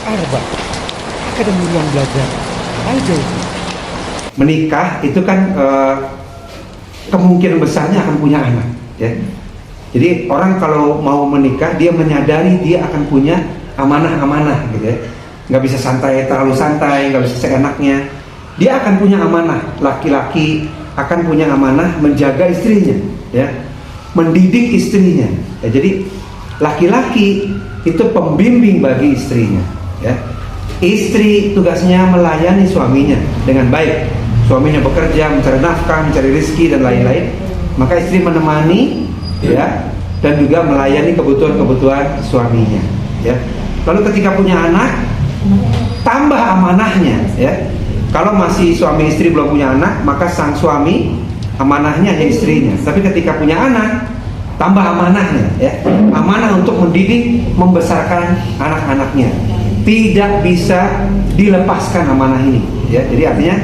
Arba, Akademi Ruang Belajar Al-Jauzi. Menikah itu kan kemungkinan besarnya akan punya anak, ya. Jadi orang kalau mau menikah, dia menyadari dia akan punya amanah-amanah, gitu ya. Nggak bisa santai, terlalu santai, nggak bisa seenaknya. Dia akan punya amanah. Laki-laki akan punya amanah menjaga istrinya, ya, mendidik istrinya. Ya, jadi laki-laki itu pembimbing bagi istrinya, ya. Istri tugasnya melayani suaminya dengan baik. Suaminya bekerja, mencari nafkah, mencari rezeki dan lain-lain. Maka istri menemani, ya, dan juga melayani kebutuhan-kebutuhan suaminya, ya. Lalu ketika punya anak, tambah amanahnya, ya. Kalau masih suami istri belum punya anak, maka sang suami amanahnya hanya istrinya. Tapi ketika punya anak, tambah amanahnya, ya. Amanah untuk mendidik, membesarkan anak-anaknya. Tidak bisa dilepaskan amanah ini, ya. Jadi artinya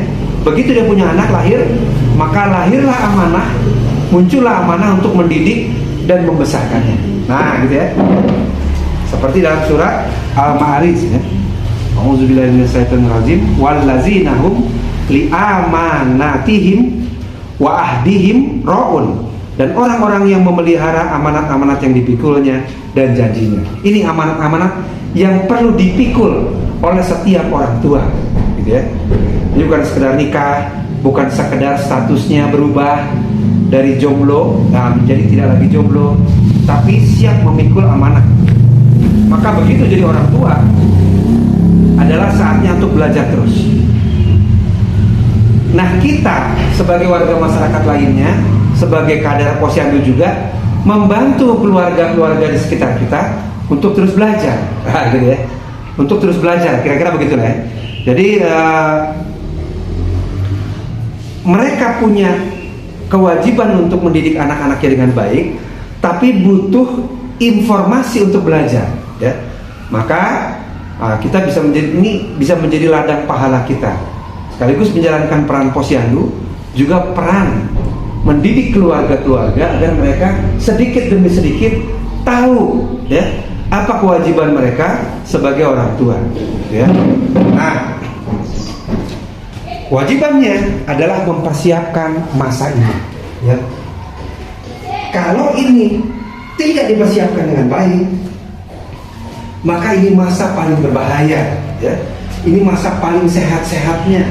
begitu dia punya anak lahir, maka lahirlah amanah, muncullah amanah untuk mendidik dan membesarkannya. Nah, gitu ya. Seperti dalam surat Al-Ma'arij, ya. A'udzubillahi minasyaitonirrajim. Wallazina hum li'amanatihim wa ahdihim ra'un. Dan orang-orang yang memelihara amanat-amanat yang dipikulnya dan janjinya. Ini amanat-amanat yang perlu dipikul oleh setiap orang tua, gitu ya. Ini bukan sekedar nikah, bukan sekedar statusnya berubah dari jomblo menjadi tidak lagi jomblo, tapi siap memikul amanah. Maka begitu jadi orang tua adalah saatnya untuk belajar terus. Nah, kita sebagai warga masyarakat lainnya, sebagai kader Posyandu juga membantu keluarga-keluarga di sekitar kita untuk terus belajar, gitu ya. Untuk terus belajar, kira-kira begitulah ya. Jadi mereka punya kewajiban untuk mendidik anak-anaknya dengan baik, tapi butuh informasi untuk belajar, ya. Maka kita bisa menjadi ladang pahala kita, sekaligus menjalankan peran Posyandu, juga peran mendidik keluarga-keluarga agar mereka sedikit demi sedikit tahu, ya, apa kewajiban mereka sebagai orang tua, ya. Nah, kewajibannya adalah mempersiapkan masa ini, ya. Kalau ini tidak dipersiapkan dengan baik, maka ini masa paling berbahaya, ya. Ini masa paling sehat-sehatnya,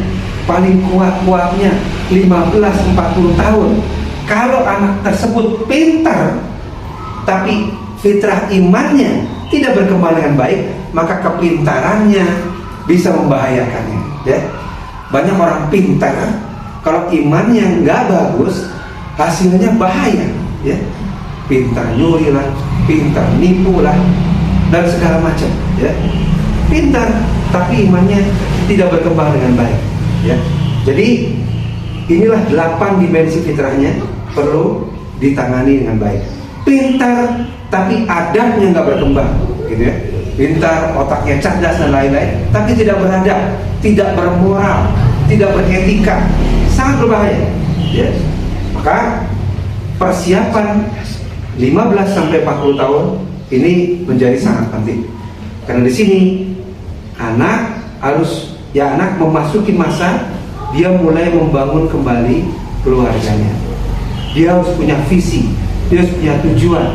paling kuat-kuatnya, 15-40 tahun. Kalau anak tersebut pintar tapi fitrah imannya tidak berkembang dengan baik, maka kepintarannya bisa membahayakannya, ya. Banyak orang pintar, kalau imannya nggak bagus, hasilnya bahaya, ya. Pintar nyuri lah, pintar nipu lah, dan segala macam, ya. Pintar tapi imannya tidak berkembang dengan baik, ya. Jadi inilah 8 dimensi fitrahnya perlu ditangani dengan baik. Pintar tapi adabnya nggak berkembang, gitu ya. Pintar, otaknya cerdas dan lain-lain, tapi tidak beradab, tidak bermoral, tidak beretika, sangat berbahaya, ya. Maka persiapan 15-40 tahun ini menjadi sangat penting. Karena di sini anak memasuki masa dia mulai membangun kembali keluarganya. Dia harus punya visi, dia harus punya tujuan.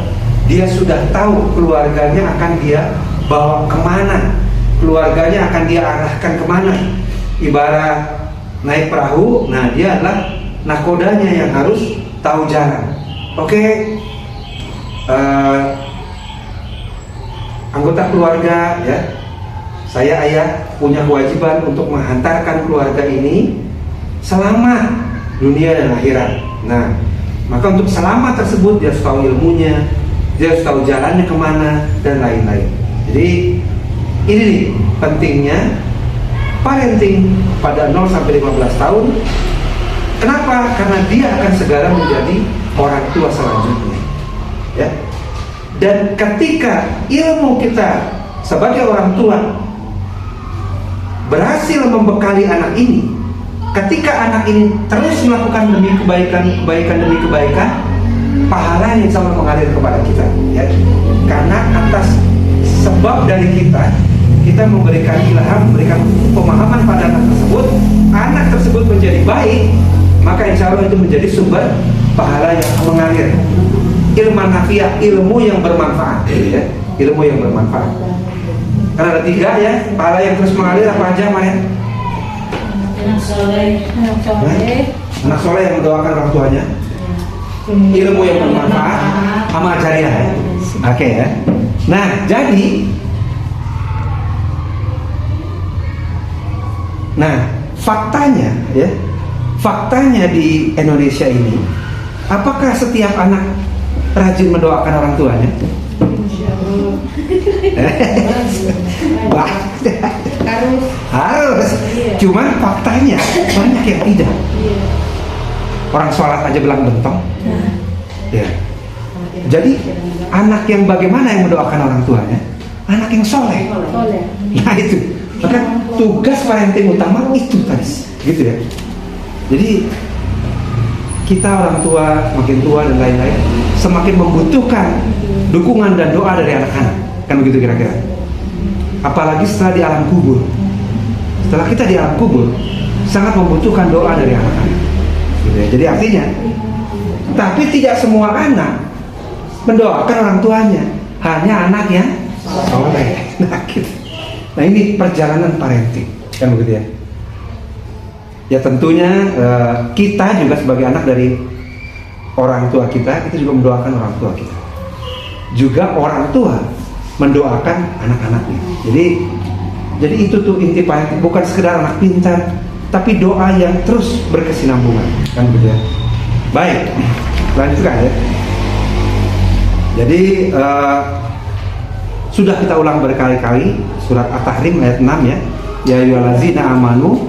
Dia sudah tahu keluarganya akan dia bawa kemana, keluarganya akan dia arahkan kemana. Ibarat naik perahu, nah dia adalah nakodanya yang harus tahu jalan. Oke, anggota keluarga, ya, saya ayah punya kewajiban untuk menghantarkan keluarga ini selamat dunia dan akhirat. Nah, maka untuk selamat tersebut dia harus tahu ilmunya, dia harus tahu jalannya kemana dan lain-lain. Jadi ini nih pentingnya parenting pada 0-15 tahun. Kenapa? Karena dia akan segera menjadi orang tua selanjutnya, ya. Dan ketika ilmu kita sebagai orang tua berhasil membekali anak ini, ketika anak ini terus melakukan demi kebaikan demi kebaikan, pahalanya insya Allah mengalir kepada kita, ya. Karena atas sebab dari kita kita memberikan ilham, memberikan pemahaman pada anak tersebut menjadi baik, maka insya Allah itu menjadi sumber pahala yang mengalir. Ilmu nafiah, ilmu yang bermanfaat, ya. Ilmu yang bermanfaat. Karena ada 3 ya, pahala yang terus mengalir apa aja, Maya? Anak soleh. Anak soleh yang mendoakan orang tuanya, ilmu yang bermanfaat, amal jariah ya. Oke ya. Nah, jadi faktanya ya, faktanya di Indonesia ini, apakah setiap anak rajin mendoakan orang tuanya? Harus. Cuman faktanya banyak yang tidak. Orang sholat aja belang bentong. Ya. Jadi anak yang bagaimana yang mendoakan orang tuanya? Anak yang soleh. Nah itu. Maka tugas parenting utama itu tadi, gitu ya. Jadi kita orang tua makin tua dan lain-lain, semakin membutuhkan dukungan dan doa dari anak-anak, kan begitu kira-kira. Apalagi setelah di alam kubur. Setelah kita di alam kubur, sangat membutuhkan doa dari anak-anak. Gitu ya. Jadi artinya, tapi tidak semua anak mendoakan orang tuanya, hanya anak yang soleh. Nah, gitu. Nah ini perjalanan parenting, kan begitu ya. Ya tentunya kita juga sebagai anak dari orang tua kita juga mendoakan orang tua kita. Juga orang tua mendoakan anak-anaknya. Jadi itu tuh inti parenting, bukan sekedar anak pintar, tapi doa yang terus berkesinambungan, kan begitu ya. Baik, lanjutkan ya. Jadi sudah kita ulang berkali-kali surat At-Tahrim ayat 6 ya. Ya ayyuhallazina amanu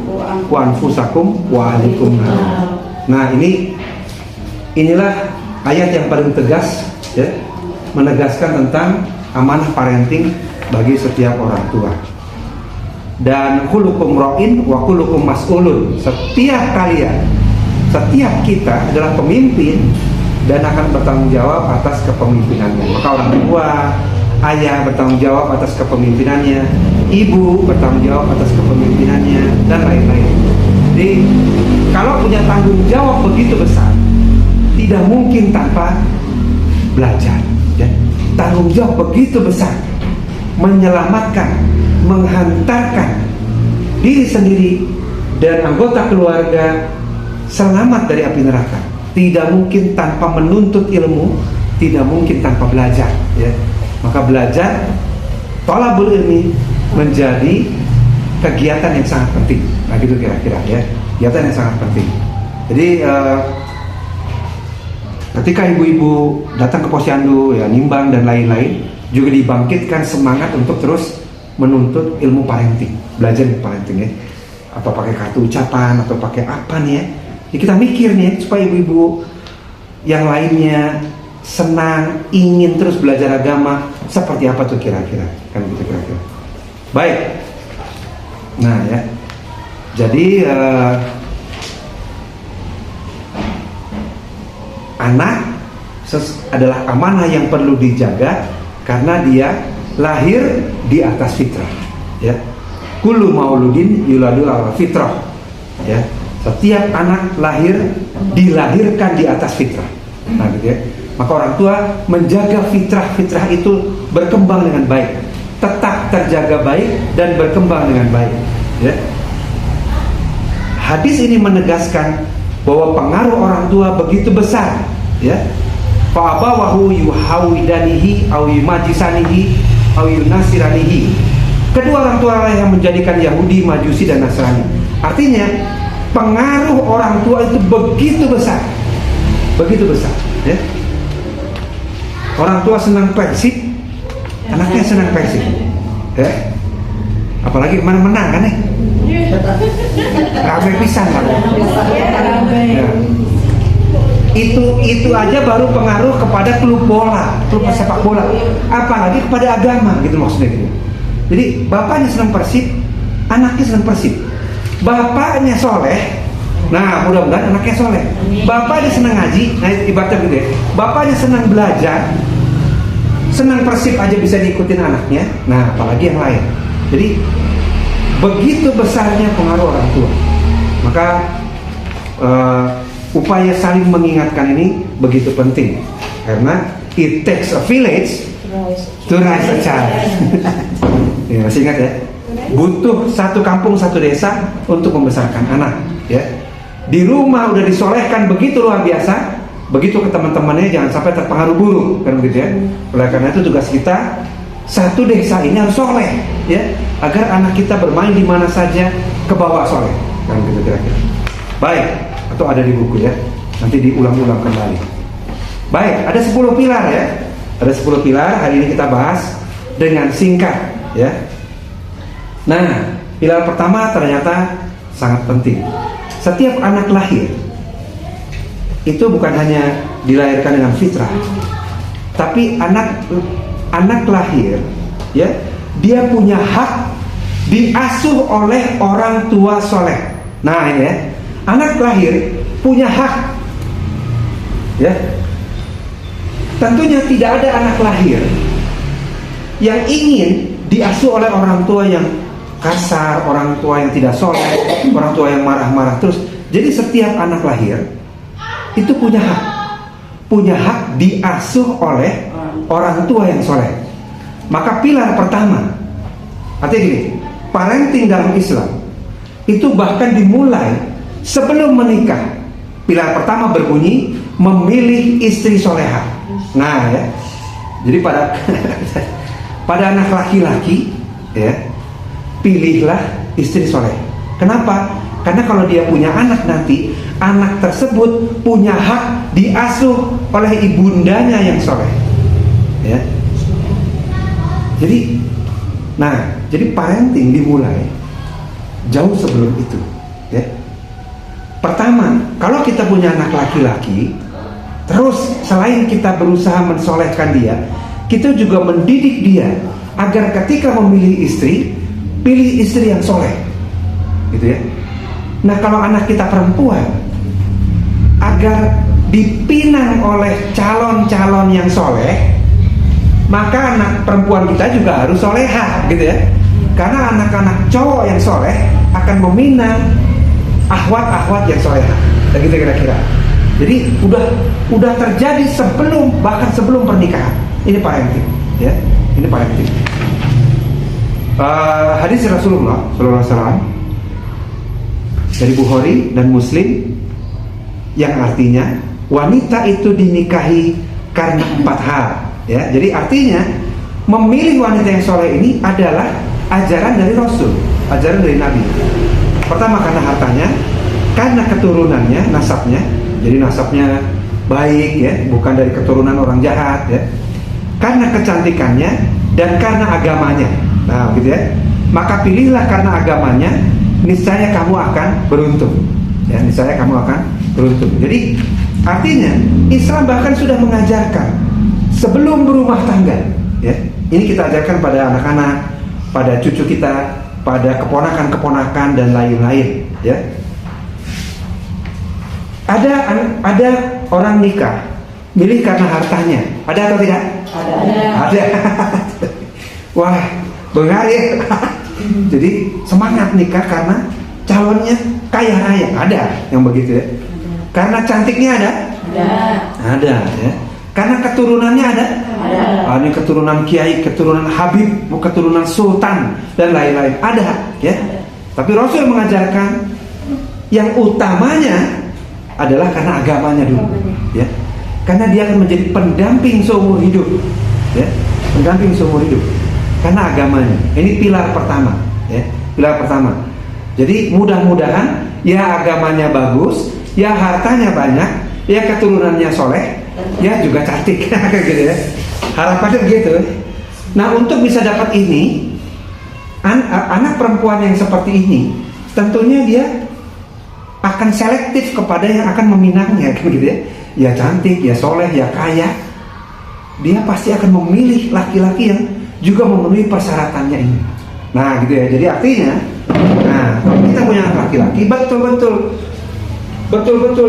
wa anfusakum wa ahlikum nar. Nah, inilah ayat yang paling tegas ya, menegaskan tentang amanah parenting bagi setiap orang tua. Dan kullukum ra'in wa kullukum mas'ulun. Setiap kalian, setiap kita adalah pemimpin dan akan bertanggung jawab atas kepemimpinannya. Maka orang tua, ayah bertanggung jawab atas kepemimpinannya, ibu bertanggung jawab atas kepemimpinannya, dan lain-lain. Jadi kalau punya tanggung jawab begitu besar, tidak mungkin tanpa belajar ya. Tanggung jawab begitu besar, menyelamatkan, menghantarkan diri sendiri dan anggota keluarga selamat dari api neraka. Tidak mungkin tanpa menuntut ilmu, tidak mungkin tanpa belajar ya. Maka belajar, thalabul ilmi menjadi kegiatan yang sangat penting. Nah gitu kira-kira ya, kegiatan yang sangat penting. Jadi ketika ibu-ibu datang ke posyandu ya, nimbang dan lain-lain, juga dibangkitkan semangat untuk terus menuntut ilmu parenting, belajar ilmu parenting ya. Apa pakai kartu ucapan atau pakai apa nih ya? Ya kita mikir nih supaya ibu-ibu yang lainnya senang, ingin terus belajar agama. Seperti apa tuh kira-kira? Kan gitu kira-kira. Baik. Nah ya. Jadi anak adalah amanah yang perlu dijaga karena dia lahir di atas fitrah. Ya. Kullu mauludin yuladu ala fitrah. Ya. Setiap anak dilahirkan di atas fitrah. Nah gitu ya. Maka orang tua menjaga fitrah itu berkembang dengan baik, tetap terjaga baik dan berkembang dengan baik ya. Hadis ini menegaskan bahwa pengaruh orang tua begitu besar ya. Fa abawahu yuhawidanihi aw yumajisanihi aw yunasiranihi. Kedua orang tua yang menjadikan Yahudi, Majusi dan Nasrani. Artinya pengaruh orang tua itu begitu besar ya. Orang tua senang Persib, anaknya senang Persib ya. Apalagi kemana menang kan ya, rame pisan kan ya. Itu aja baru pengaruh kepada klub sepak bola, apalagi kepada agama gitu maksudnya gitu. Jadi bapaknya senang Persib, anaknya senang Persib. Bapaknya soleh, nah mudah-mudahan anaknya soleh. Bapaknya senang ngaji, nah ibaratnya gitu ya. Bapaknya senang belajar, senang Persib aja bisa diikutin anaknya. Nah apalagi yang lain. Jadi begitu besarnya pengaruh orang tua. Maka upaya saling mengingatkan ini begitu penting, karena it takes a village to raise a child. Ya, masih ingat ya? Butuh satu kampung, satu desa untuk membesarkan anak. Ya, di rumah udah disolehkan begitu luar biasa, begitu ke teman-temannya jangan sampai terpengaruh buruk, kan begitu ya? Oleh karena itu tugas kita satu desa ini harus soleh, ya, agar anak kita bermain di mana saja ke bawah soleh, kan begitu kira-kira. Baik, atau ada di buku ya, nanti diulang-ulang kembali. Baik, ada 10 pilar ya, ada 10 pilar. Hari ini kita bahas dengan singkat, ya. Nah, pilar pertama ternyata sangat penting. Setiap anak lahir itu bukan hanya dilahirkan dengan fitrah, tapi anak lahir, ya, dia punya hak diasuh oleh orang tua soleh. Nah ini ya, anak lahir punya hak, ya. Tentunya tidak ada anak lahir yang ingin diasuh oleh orang tua yang kasar, orang tua yang tidak soleh, orang tua yang marah-marah terus. Jadi setiap anak lahir itu punya hak diasuh oleh orang tua yang soleh. Maka pilar pertama, artinya gini, parenting dalam Islam itu bahkan dimulai sebelum menikah. Pilar pertama berbunyi memilih istri soleha. Nah ya, jadi pada anak laki-laki, ya, pilihlah istri soleh. Kenapa? Karena kalau dia punya anak nanti, anak tersebut punya hak diasuh oleh ibundanya yang soleh, ya. Jadi parenting dimulai jauh sebelum itu, ya. Pertama, kalau kita punya anak laki-laki, terus selain kita berusaha mensolehkan dia, kita juga mendidik dia agar ketika memilih istri, pilih istri yang soleh, gitu ya. Nah, kalau anak kita perempuan, agar dipinang oleh calon-calon yang soleh, maka anak perempuan kita juga harus soleha, gitu ya. Karena anak-anak cowok yang soleh akan meminang akhwat-akhwat yang soleha, gitu kira-kira. Jadi udah terjadi bahkan sebelum pernikahan. Ini parenting, ya. Ini parenting. Hadis Rasulullah SAW dari Bukhari dan Muslim yang artinya wanita itu dinikahi karena 4 hal, ya. Jadi artinya memilih wanita yang soleh ini adalah ajaran dari Rasul, ajaran dari Nabi. Pertama karena hartanya, karena keturunannya, nasabnya. Jadi nasabnya baik, ya, bukan dari keturunan orang jahat, ya. Karena kecantikannya dan karena agamanya. Nah, gitu ya. Maka pilihlah karena agamanya, niscaya kamu akan beruntung. Ya, niscaya kamu akan beruntung. Jadi artinya Islam bahkan sudah mengajarkan sebelum berumah tangga, ya. Ini kita ajarkan pada anak-anak, pada cucu kita, pada keponakan-keponakan dan lain-lain, ya. Ada orang nikah milih karena hartanya. Ada atau tidak? Ada. Wah, bengar ya. Jadi semangat nikah karena calonnya kaya raya. Ada yang begitu ya. Karena cantiknya ada, ya. Karena keturunannya ada. Ini keturunan kiai, keturunan habib, keturunan sultan dan lain-lain. Ada, ya. Tapi Rasul mengajarkan yang utamanya adalah karena agamanya dulu, ya. Karena dia akan menjadi pendamping seumur hidup, ya. Pendamping seumur hidup. Karena agamanya. Ini pilar pertama, ya. Pilar pertama. Jadi mudah-mudahan ya agamanya bagus, ya hartanya banyak, ya keturunannya soleh, ya juga cantik, gitu ya. Harapannya begitu. Nah, untuk bisa dapat ini, anak perempuan yang seperti ini, tentunya dia akan selektif kepada yang akan meminangnya, gitu ya. Ya cantik, ya soleh, ya kaya. Dia pasti akan memilih laki-laki yang juga memenuhi persyaratannya ini. Nah, gitu ya. Jadi artinya, nah, kalau kita punya anak laki-laki, betul-betul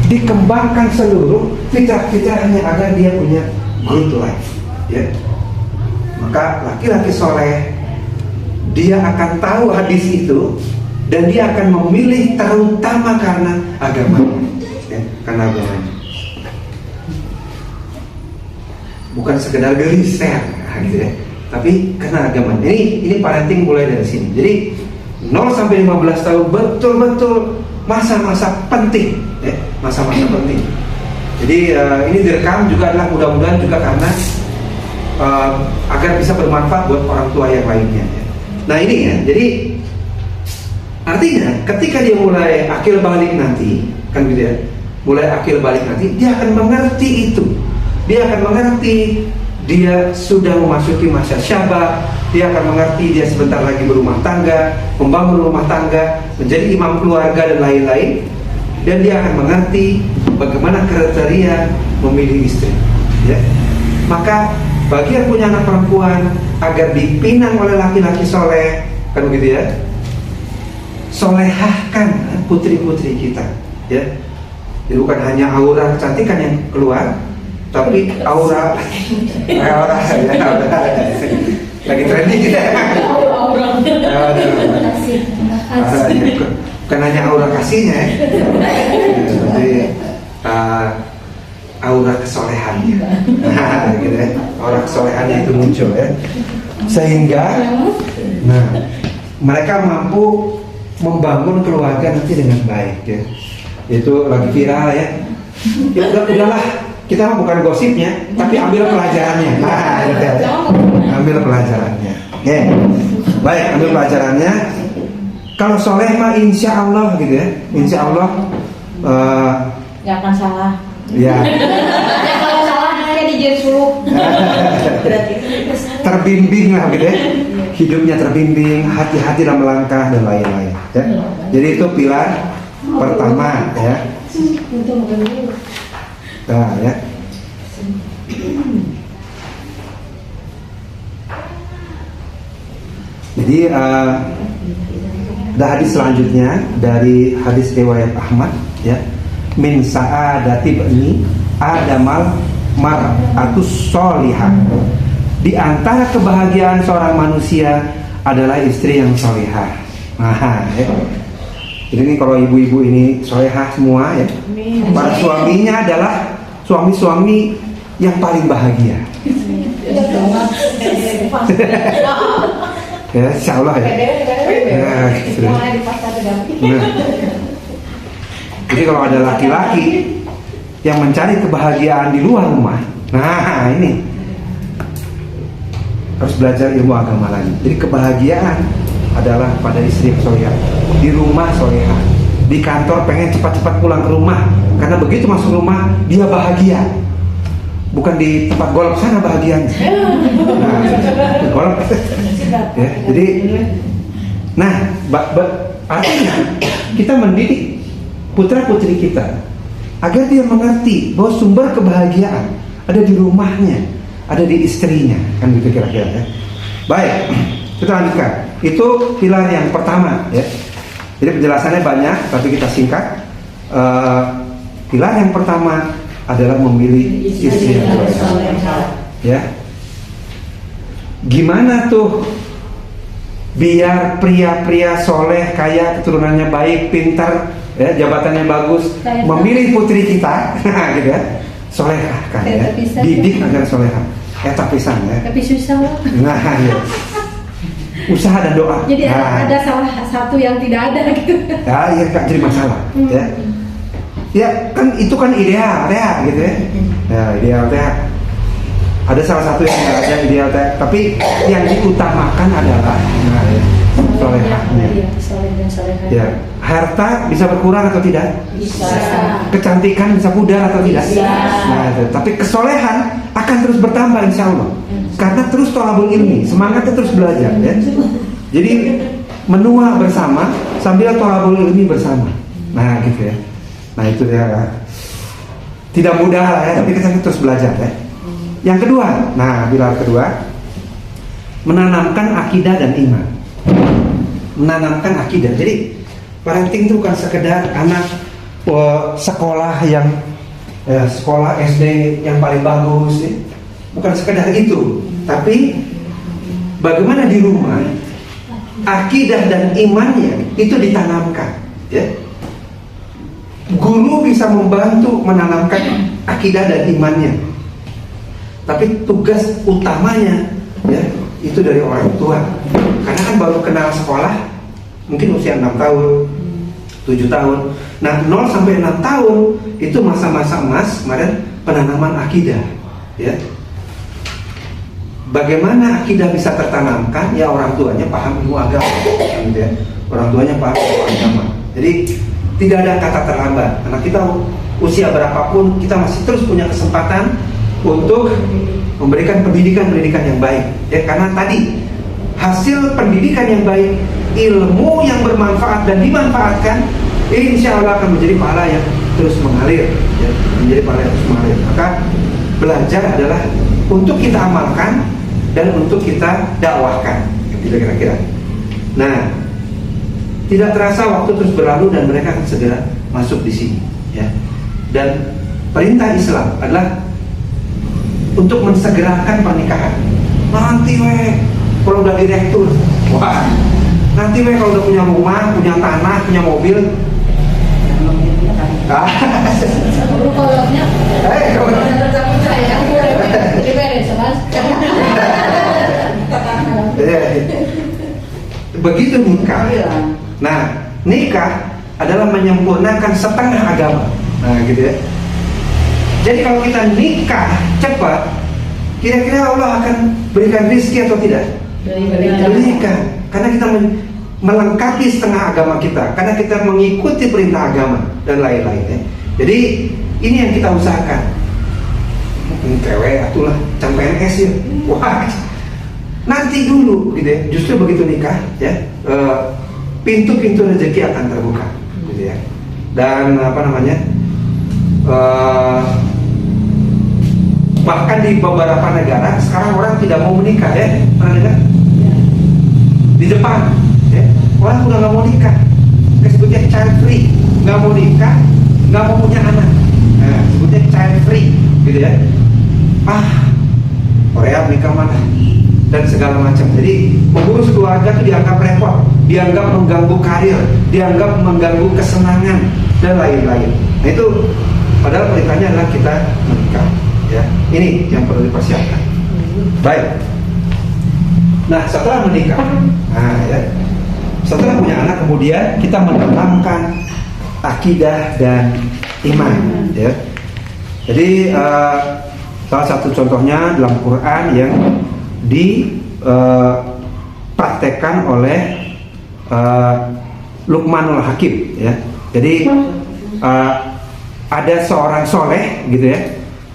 dikembangkan seluruh fitrah-fitrahnya agar dia punya good life, ya. Maka laki-laki soleh, dia akan tahu hadis itu dan dia akan memilih terutama karena agamanya, ya, karena agamanya. Bukan sekedar gelisah, gitu ya, tapi karena agamanya. Ini parenting mulai dari sini. Jadi 0 sampai 15 tahun betul-betul masa-masa penting, ya, masa-masa penting. Jadi ini direkam juga adalah mudah-mudahan juga karena agar bisa bermanfaat buat orang tua yang lainnya, ya. Nah ini ya, jadi artinya ketika dia mulai akil balik nanti, kan gitu ya, mulai akil balik nanti, dia akan mengerti itu. Dia akan mengerti dia sudah memasuki masa syabab, dia akan mengerti dia sebentar lagi berumah tangga, membangun rumah tangga, menjadi imam keluarga dan lain-lain. Dan dia akan mengerti bagaimana kriteria memilih istri, ya. Maka bagi yang punya anak perempuan agar dipinang oleh laki-laki soleh, kan begitu ya, solehahkan putri-putri kita, ya. Jadi bukan hanya aura kecantikan yang keluar, tapi aura lagi trending kita. Bukan hanya aura kasihnya, ya. Jadi aura kesolehannya, gitu ya. Aura kesolehannya itu muncul, ya. Sehingga, nah, mereka mampu membangun keluarga nanti dengan baik, ya. Itu lagi viral, ya. Ya udahlah, kita mah bukan gosipnya, tapi ambil pelajarannya. Nah, gitu ya. Ambil pelajarannya. Oke, baik, ambil pelajarannya. Kalau soleh mah insya Allah, gitu ya. Insya Allah Gak akan salah. ya. Kalau salah kayak di Jesu. Terbimbing lah, gitu ya. Hidupnya terbimbing, hati-hati dalam melangkah dan lain-lain, ya. Jadi itu pilar pertama, ya. Nah, ya. Jadi ada hadis selanjutnya dari hadis riwayat Ahmad, ya. Min sa'adati bani Adamal mar'atus sholihah. Di antara kebahagiaan seorang manusia adalah istri yang solihah. Nah, ya. Jadi ini kalau ibu-ibu ini solehah semua, ya. Para suaminya adalah suami-suami yang paling bahagia. Ya, insya Allah, ya. Nah, gitu. Nah. Jadi kalau ada laki-laki yang mencari kebahagiaan di luar rumah, nah ini harus belajar ilmu agama lagi. Jadi kebahagiaan adalah pada istri yang solehah, di rumah solehah, di kantor pengen cepat-cepat pulang ke rumah karena begitu masuk rumah dia bahagia. Bukan di tempat golf sana bahagianya. Nah, golf. Ya, jadi, nah, artinya kita mendidik putra-putri kita agar dia mengerti bahwa sumber kebahagiaan ada di rumahnya, ada di istrinya, kan gitu kira-kira, ya. Baik, kita lanjutkan. Itu pilar yang pertama, ya. Jadi penjelasannya banyak, tapi kita singkat. Pilar yang pertama adalah memilih istri yang soleh. Ya. Gimana tuh biar pria-pria soleh, kaya, keturunannya baik, pintar, ya, jabatannya bagus, memilih putri kita, gitu ya, solehah kan, ya, didik agar solehah. Tapi pisang, ya. Tapi susah. Nah, ya. Usaha dan doa. Jadi nah, ada salah satu yang tidak ada gitu. Ya, ya Kak, jadi masalah, ya. Ya kan itu kan ideal, ya, gitu ya. Ya, ideal, ya. Ada salah satu yang nggak ada ideal, ya. Tapi yang diutamakan adalah, nah, ya, solehahnya. Ya, harta bisa berkurang atau tidak? Bisa. Kecantikan bisa pudar atau tidak? Bisa. Nah, itu. Tapi kesolehan akan terus bertambah insya Allah. Karena terus thalabul ilmi, semangatnya terus belajar, ya. Jadi menua bersama sambil thalabul ilmi bersama. Nah, gitu ya. Nah, itu ya. Tidak mudah lah, ya, tapi kita terus belajar, ya. Yang kedua, nah, pilar kedua, menanamkan akidah dan iman. Menanamkan akidah. Jadi parenting itu bukan sekedar anak sekolah yang sekolah SD yang paling bagus, ya. Bukan sekedar itu, tapi bagaimana di rumah akidah dan imannya itu ditanamkan, ya. Guru bisa membantu menanamkan akidah dan imannya, tapi tugas utamanya, ya, itu dari orang tua. Karena kan baru kenal sekolah mungkin usia 6 tahun, 7 tahun. Nah, 0 sampai 6 tahun itu masa-masa emas kemarin penanaman akidah, ya. Bagaimana akidah bisa tertanamkan? Ya, orang tuanya paham ilmu agama, gitu ya. Orang tuanya paham ilmu agama. Jadi tidak ada kata terlambat. Karena kita usia berapapun kita masih terus punya kesempatan untuk memberikan pendidikan yang baik. Ya, karena tadi hasil pendidikan yang baik, ilmu yang bermanfaat dan dimanfaatkan, insya Allah akan menjadi pahala yang terus mengalir, ya, menjadi pahala yang terus mengalir. Maka belajar adalah untuk kita amalkan dan untuk kita dakwahkan, kira-kira. Nah, tidak terasa waktu terus berlalu dan mereka akan segera masuk di sini, ya. Dan perintah Islam adalah untuk mensegerakan pernikahan. Nanti kalau udah direktur, wah, nanti kalau udah punya rumah, punya tanah, punya mobil, begitu nikah. Nah, nikah adalah menyempurnakan setengah agama. Nah, gitu ya. Jadi kalau kita nikah cepat, kira-kira Allah akan berikan rezeki atau tidak? Berikan. Karena kita melengkapi setengah agama kita, karena kita mengikuti perintah agama dan lain-lain, ya. Jadi ini yang kita usahakan. Cewek atulah can PNS ya. Wah, nanti dulu gitu ya. Justru begitu nikah, ya, pintu-pintu rezeki akan terbuka, gitu ya. Dan bahkan di beberapa negara sekarang orang tidak mau menikah, ya. Pernah dengar? Di Jepang, ya, orang udah nggak mau nikah, disebutnya child free, nggak mau nikah, nggak mau punya anak, nah, disebutnya child free, gitu ya. Korea menikah mana dan segala macam. Jadi mengurus keluarga itu dianggap repot, dianggap mengganggu karir, dianggap mengganggu kesenangan dan lain-lain. Nah, itu padahal perintahnya adalah kita menikah, ya. Ini yang perlu dipersiapkan. Baik. Nah, setelah menikah, ya, setelah punya anak, kemudian kita menanamkan akidah dan iman, ya. Jadi salah satu contohnya dalam Quran yang dipraktekkan oleh Luqmanul Hakim, ya. Jadi ada seorang soleh, gitu ya,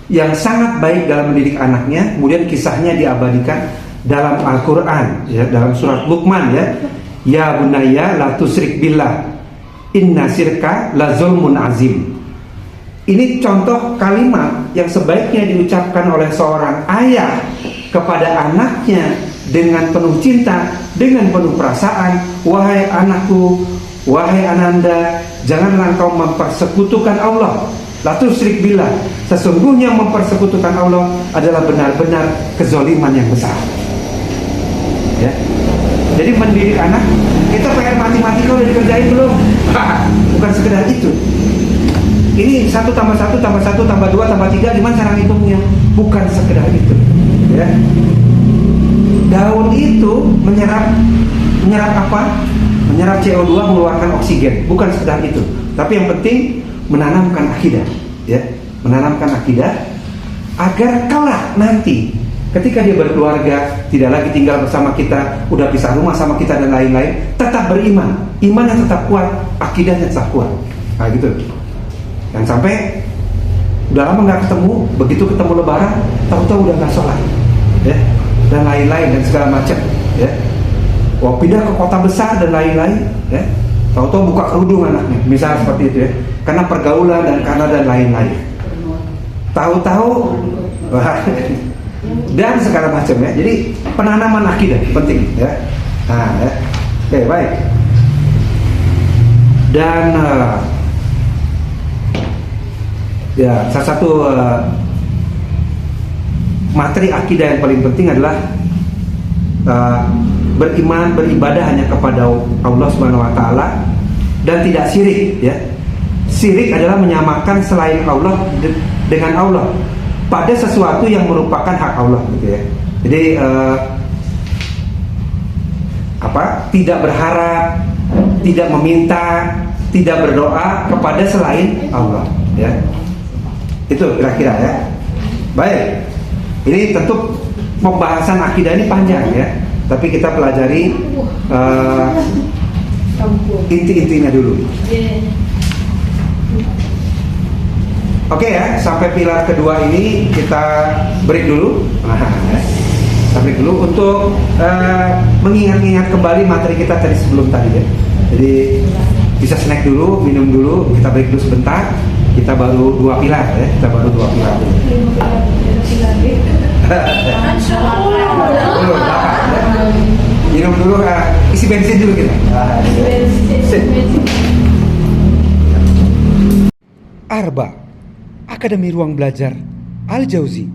yang sangat baik dalam mendidik anaknya. Kemudian kisahnya diabadikan dalam Al-Quran, ya, dalam surat Luqman, ya. Ya bunayya la tusyrik billah, inna syirka la zulmun azim. Ini contoh kalimat yang sebaiknya diucapkan oleh seorang ayah kepada anaknya dengan penuh cinta, dengan penuh perasaan. Wahai anakku, wahai ananda, janganlah engkau mempersekutukan Allah. La tusyrik billah, sesungguhnya mempersekutukan Allah adalah benar-benar kezaliman yang besar. Ya. Jadi mendidik anak, kita PR matematika udah dikerjain belum? Bukan sekedar itu. Ini 1 tambah 1 tambah 1 tambah 2 tambah 3, gimana cara ngitungnya? Bukan sekedar itu, ya. Daun itu menyerap apa? Menyerap CO2, mengeluarkan oksigen. Bukan sekedar itu. Tapi yang penting menanamkan akidah, ya. Menanamkan akidah agar kelak nanti ketika dia berkeluarga, tidak lagi tinggal bersama kita, udah pisah rumah sama kita dan lain-lain, tetap beriman, imannya tetap kuat, akidahnya tetap kuat. Nah, gitu. Dan sampai udah lama nggak ketemu, begitu ketemu Lebaran, tahu-tahu udah nggak sholat, ya, dan lain-lain dan segala macam, ya. Wah, pindah ke kota besar dan lain-lain, ya. Tahu-tahu buka kerudung anaknya, misalnya seperti itu, ya. Karena pergaulan dan lain-lain. Tahu-tahu, dan segala macam, ya. Jadi penanaman akidah penting, ya. Nah, ya. Oke, baik. Dan ya, salah satu materi akidah yang paling penting adalah beriman, beribadah hanya kepada Allah Subhanahu wa taala dan tidak syirik, ya. Syirik adalah menyamakan selain Allah dengan Allah pada sesuatu yang merupakan hak Allah, gitu ya. Jadi tidak berharap, tidak meminta, tidak berdoa kepada selain Allah, ya. Itu kira-kira, ya. Baik. Ini tentu pembahasan akidah ini panjang, ya. Tapi kita pelajari inti-intinya dulu. Oke, ya, sampai pilar kedua ini kita break dulu. Kita break dulu untuk mengingat-ingat kembali materi kita tadi sebelum tadi, ya. Jadi bisa snack dulu, minum dulu, kita break dulu sebentar. Kita baru 2 pilar, ya. Kita baru 2 pilar dulu. Dulu, minum dulu, isi bensin dulu kita. Arba, Akademi Ruang Belajar Al Jauzi.